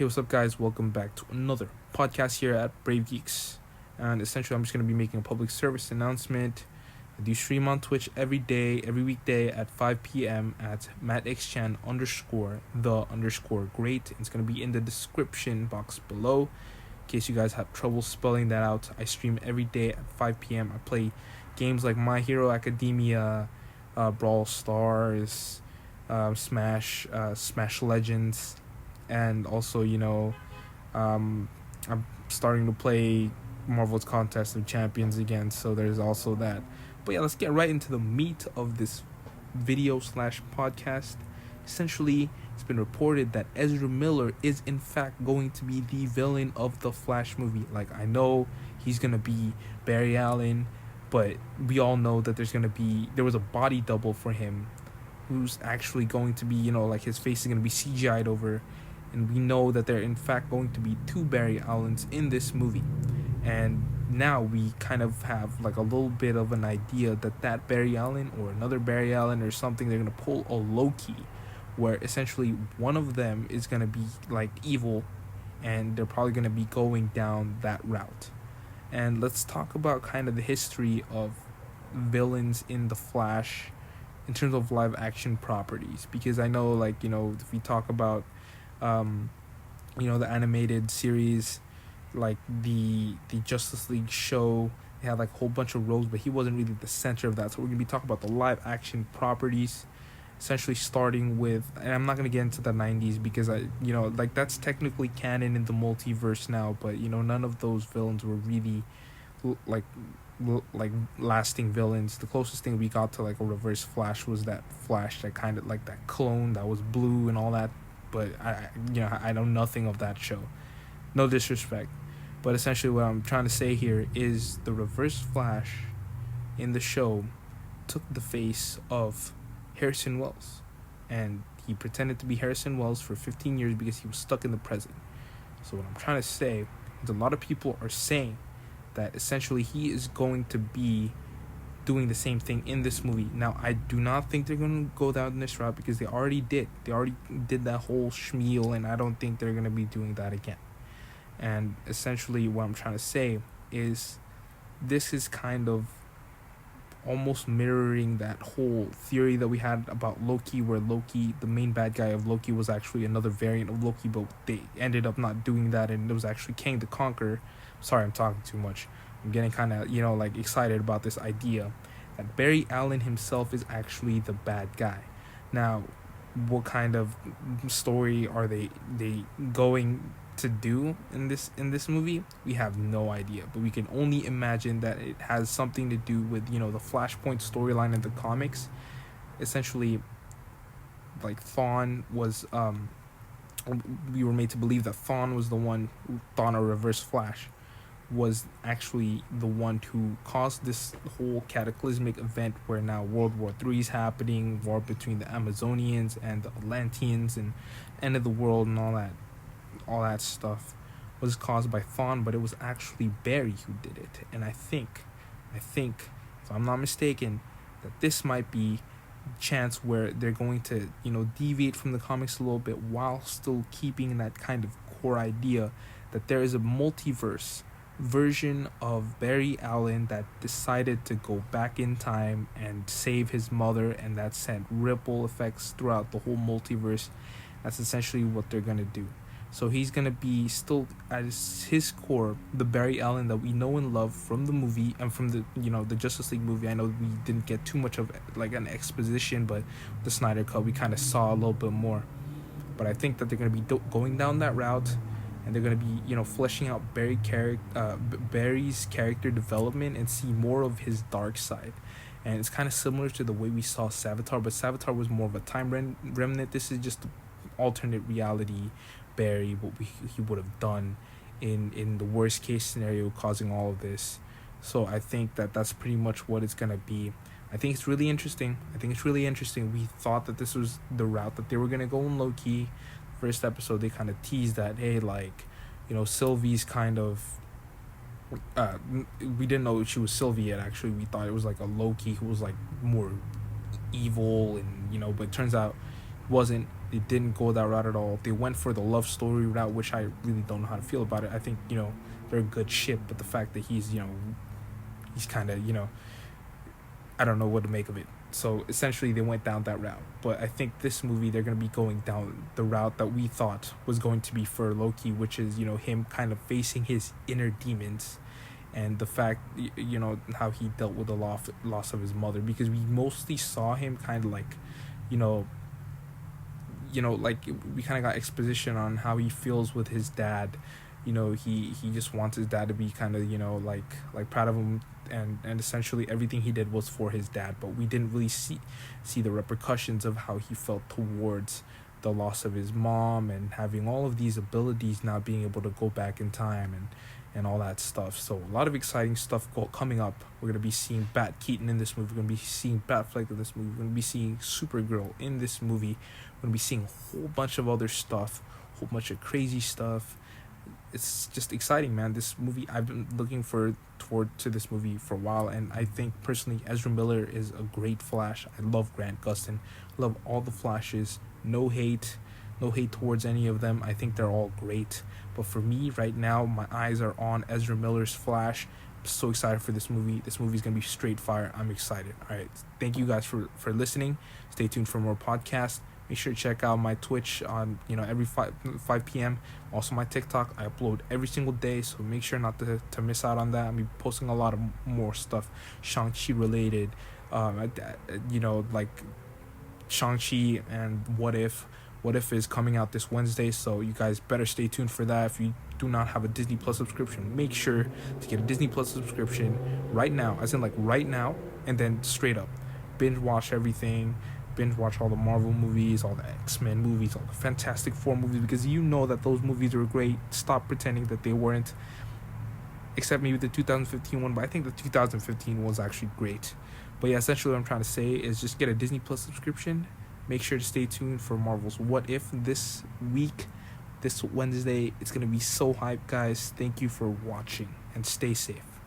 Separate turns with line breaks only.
Hey, what's up, guys? Welcome back to another podcast here at Brave Geeks. And essentially, I'm just going to be making a public service announcement. I do stream on Twitch every day, every weekday at 5 p.m. at mattxchan underscore the underscore great. It's going to be in the description box below. In case you guys have trouble spelling that out, I stream every day at 5 p.m. I play games like My Hero Academia, Brawl Stars, Smash Legends, and also I'm starting to play Marvel's Contest of Champions again, so there's also that. But yeah, let's get right into the meat of this video slash podcast. Essentially, it's been reported that Ezra Miller is in fact going to be the villain of the Flash movie. Like, I know he's gonna be Barry Allen, but we all know that there was a body double for him who's actually going to be, like his face is going to be CGI'd over. And we know that there are in fact going to be two Barry Allens in this movie. And now we kind of have like a little bit of an idea that Barry Allen or another Barry Allen or something, they're going to pull a Loki, where essentially one of them is going to be like evil, and they're probably going to be going down that route. And let's talk about kind of the history of villains in the Flash in terms of live action properties, because I know, if we talk about the animated series, like the Justice League show, they had like a whole bunch of roles, but he wasn't really the center of that. So we're gonna be talking about the live action properties, essentially starting with, and I'm not gonna get into the 90s because that's technically canon in the multiverse now, but none of those villains were really like lasting villains. The closest thing we got to like a reverse Flash was that Flash, that kind of like that clone that was blue and all that, but I know nothing of that show. No disrespect, but essentially what I'm trying to say here is the reverse Flash in the show took the face of Harrison Wells, and he pretended to be Harrison Wells for 15 years because he was stuck in the present. So what I'm trying to say is a lot of people are saying that essentially he is going to be doing the same thing in this movie. Now, I do not think they're going to go down this route because they already did. They already did that whole schmeal, and I don't think they're going to be doing that again. And essentially what I'm trying to say is this is kind of almost mirroring that whole theory that we had about Loki, where Loki, the main bad guy of Loki, was actually another variant of Loki, but they ended up not doing that, and it was actually Kang the Conqueror. Sorry, I'm talking too much. I'm getting kind of, excited about this idea that Barry Allen himself is actually the bad guy. Now, what kind of story are they going to do in this movie? We have no idea, but we can only imagine that it has something to do with, the Flashpoint storyline in the comics. Essentially, like Thawne was, we were made to believe that Thawne was the one who thought a reverse Flash was actually the one who caused this whole cataclysmic event where now World War III is happening, war between the Amazonians and the Atlanteans, and end of the world and all that stuff was caused by Thawne, but it was actually Barry who did it. And I think, if I'm not mistaken, that this might be a chance where they're going to, deviate from the comics a little bit while still keeping that kind of core idea that there is a multiverse version of Barry Allen that decided to go back in time and save his mother, and that sent ripple effects throughout the whole multiverse. That's essentially what they're gonna do. So he's gonna be still at his core the Barry Allen that we know and love from the movie and from the the Justice League movie. I know we didn't get too much of like an exposition, but the Snyder Cut we kind of saw a little bit more. But I think that they're gonna be going down that route, and they're gonna be fleshing out Barry's character development and see more of his dark side. And it's kind of similar to the way we saw Savitar, but Savitar was more of a time remnant. This is just alternate reality Barry, what he would have done in the worst case scenario, causing all of this. So I think that that's pretty much what it's gonna be. I think it's really interesting. We thought that this was the route that they were gonna go in Loki. First episode, they kind of teased that, hey, Sylvie's kind of we didn't know she was Sylvie yet. Actually, we thought it was like a Loki who was like more evil, and but it turns out wasn't. They didn't go that route at all. They went for the love story route, which I really don't know how to feel about it. I think, they're a good ship, but the fact that he's kind of, I don't know what to make of it. So essentially, they went down that route. But I think this movie, they're going to be going down the route that we thought was going to be for Loki, which is, him kind of facing his inner demons, and the fact, how he dealt with the loss of his mother. Because we mostly saw him kind of like, you know, like we kind of got exposition on how he feels with his dad. He just wants his dad to be kind of, like proud of him, and essentially everything he did was for his dad, but we didn't really see the repercussions of how he felt towards the loss of his mom, and having all of these abilities, not being able to go back in time, and all that stuff. So a lot of exciting stuff coming up. We're going to be seeing Bat Keaton in this movie. We're going to be seeing Batfleck in this movie. We're going to be seeing Supergirl in this movie. We're going to be seeing a whole bunch of other stuff, a whole bunch of crazy stuff. It's just exciting, man. This movie, I've been looking toward to this movie for a while, and I think personally Ezra Miller is a great Flash. I love Grant Gustin, love all the Flashes. No hate towards any of them. I think they're all great, but for me right now, my eyes are on Ezra Miller's Flash. I'm so excited for this movie. This movie's gonna be straight fire. I'm excited. All right, thank you guys for listening. Stay tuned for more podcasts. Make sure to check out my Twitch on every 5 p.m. Also my TikTok. I upload every single day, so make sure not to miss out on that. I'll be posting a lot of more stuff Shang-Chi related. Like Shang-Chi and What If. What If is coming out this Wednesday, so you guys better stay tuned for that. If you do not have a Disney Plus subscription, make sure to get a Disney Plus subscription right now, as in like right now, and then straight up binge watch everything. Binge watch all the Marvel movies, all the X-Men movies, all the Fantastic Four movies, because you know that those movies are great. Stop pretending that they weren't, except maybe the 2015 one, but I think the 2015 was actually great. But yeah, essentially what I'm trying to say is just get a Disney Plus subscription. Make sure to stay tuned for Marvel's What If this week, this Wednesday. It's going to be so hype, guys. Thank you for watching, and stay safe.